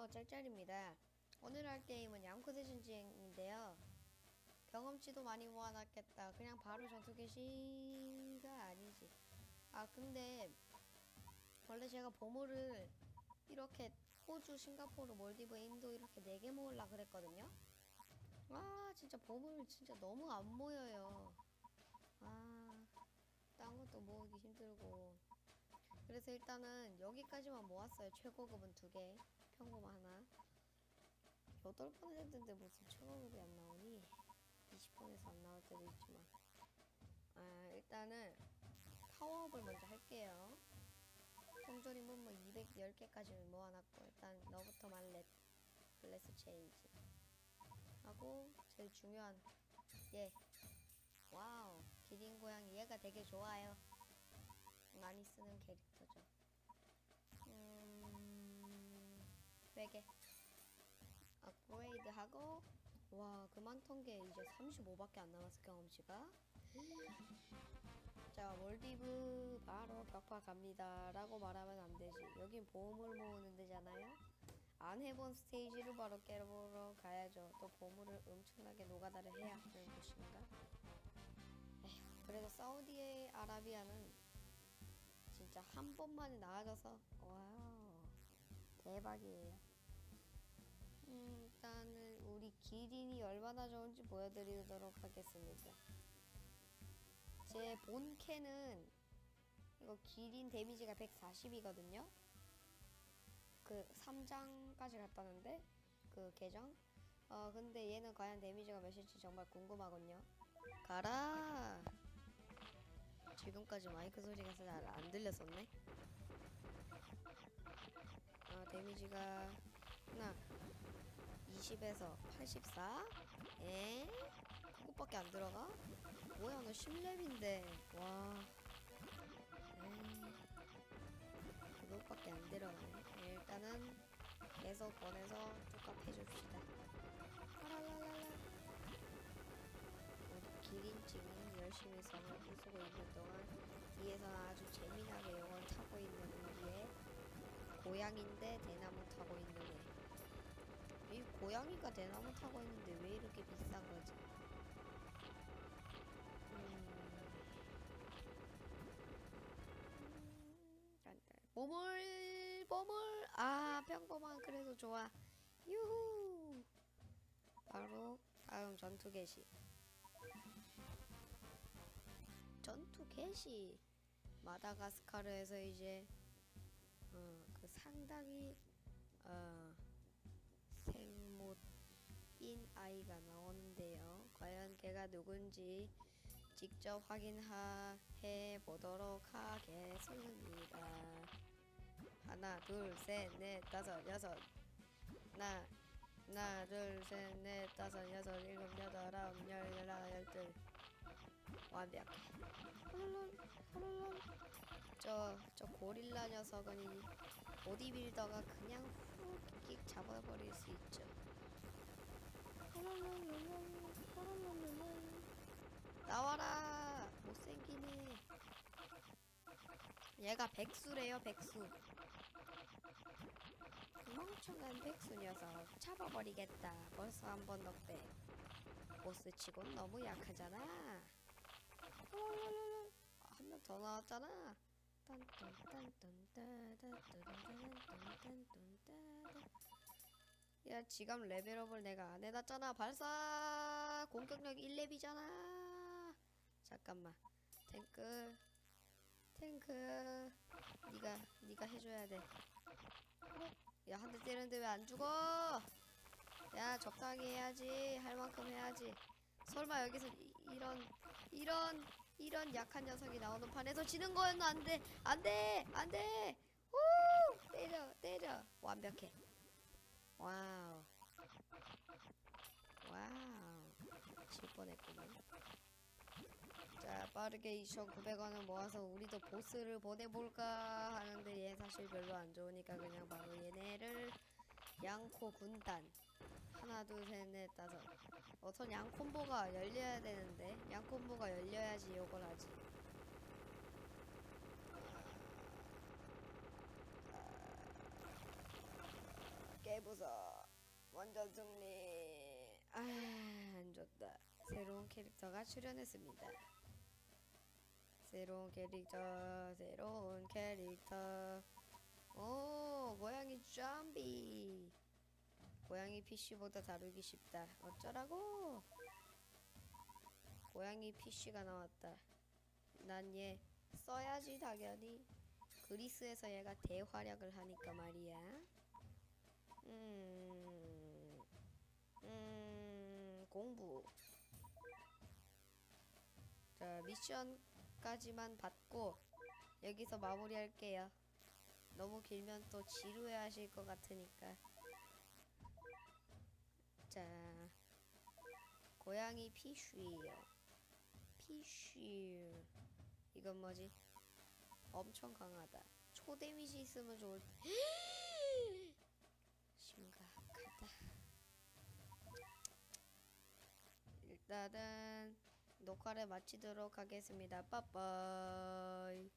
안녕하세요, 짤짤입니다. 오늘 할 게임은 양코 대전 지행인데요. 경험치도 많이 모아놨겠다. 그냥 바로 전투 개시가 아니지. 근데 원래 제가 보물을 이렇게 호주, 싱가포르, 몰디브, 인도 이렇게 4개 모으려고 그랬거든요. 진짜 보물 진짜 너무 안 모여요. 딴 것도 모으기 힘들고. 그래서 일단은 여기까지만 모았어요. 최고급은 2개, 평범 하나. 8번 했는데 무슨 최고급이 안 나오니? 20번에서 안 나올 때도 있지만. 일단은 파워업을 먼저 할게요. 통조림 분모 210개까지 모아놨고, 일단 너부터 말렛 클래스 체인지 하고, 제일 중요한 얘. 와우, 기린 고양이. 얘가 되게 좋아요. 많이 쓰는 캐릭터죠. 베개 업그레이드 하고. 와, 그만턴 게 이제 35밖에 안 남았어, 경험치가. 자, 몰디브 바로 격파 갑니다 라고 말하면 안 되지. 여긴 보물 모으는 데잖아요. 안 해본 스테이지를 바로 깨보러 가야죠. 또 보물을 엄청나게 노가다를 해야 하는 곳인가? 그래도 사우디아라비아는 진짜 한 번만에 나아져서 와우, 대박이에요. 일단은 우리 기린이 얼마나 좋은지 보여드리도록 하겠습니다. 제 본캐는 이거 기린 데미지가 140이거든요. 그 3장까지 갔다는데, 그 계정. 근데 얘는 과연 데미지가 몇일지 정말 궁금하군요. 가라. 지금까지 마이크 소리가 잘 안 들렸었네. 데미지가 하나 20에서 84? 에? 그것밖에 안 들어가? 뭐야, 너 10렙인데. 와. 그것밖에 안 들어가네. 일단은 계속 보내서 뚝갑 해줍시다. 하랄랄랄라. 우리 기린찡이 열심히 성을 부수고 있는 동안 뒤에서는 아주 재미나게 영원 타고 있는 우리의 고양인데 대나무 타고 있는 애. 이 고양이가 대나무 타고 있는데 왜 이렇게 비싼 거지? 보물 보물. 평범한. 그래도 좋아. 유후. 바로 다음 전투 개시. 전투 개시. 마다가스카르에서 이제 그 상당히 생못인 아이가 나오는데요. 과연 걔가 누군지 직접 확인해 보도록 하겠습니다. 하나, 둘, 셋, 넷, 다섯, 여섯. 하나, 둘, 셋, 넷, 다섯, 여섯, 일곱, 여덟, 아홉, 열, 열하나, 열둘. 완벽해. 저 고릴라 녀석은 이 보디빌더가 그냥 훅 잡아버릴 수 있죠. 나와라, 못생기네. 얘가 백수래요, 백수. 멍청한 백수 녀석 잡아버리겠다. 벌써 한 번 넉배. 보스치곤 너무 약하잖아. 한 명 더 나왔잖아. 야, 지금 레벨업을 내가 안 해놨잖아. 발사. 공격력 1렙이잖아. 잠깐만. 탱크 네가 해줘야 돼. 야, 한 대 때렸는데 왜 안 죽어? 야, 적당히 해야지. 할 만큼 해야지. 설마 여기서 이런 약한 녀석이 나오는 판에서 지는 거였나? 안 돼. 오! 때려. 완벽해. 와우. 질 뻔했구만. 자, 빠르게 2,900원을 모아서 우리도 보스를 보내볼까 하는데 얘 사실 별로 안 좋으니까 그냥 바로 얘네를 양코 군단. 하나, 둘, 셋, 넷, 다섯. 전 양콤보가 열려야 되는데, 양콤보가 열려야지 요걸 하지. 부숴. 완전 승리. 아, 안 좋다. 새로운 캐릭터가 출연했습니다. 새로운 캐릭터, 새로운 캐릭터. 오, 고양이 좀비. 고양이 PC보다 다루기 쉽다. 어쩌라고? 고양이 PC가 나왔다. 난 얘 써야지 당연히. 그리스에서 얘가 대활약을 하니까 말이야. 공부. 자, 미션까지만 받고 여기서 마무리할게요. 너무 길면 또 지루해 하실 것 같으니까. 자, 고양이 피쉬요. 피쉬. 이건 뭐지? 엄청 강하다. 초 데미지 있으면 좋을 때. 심각하다. 일단은 녹화를 마치도록 하겠습니다. 빠빠이.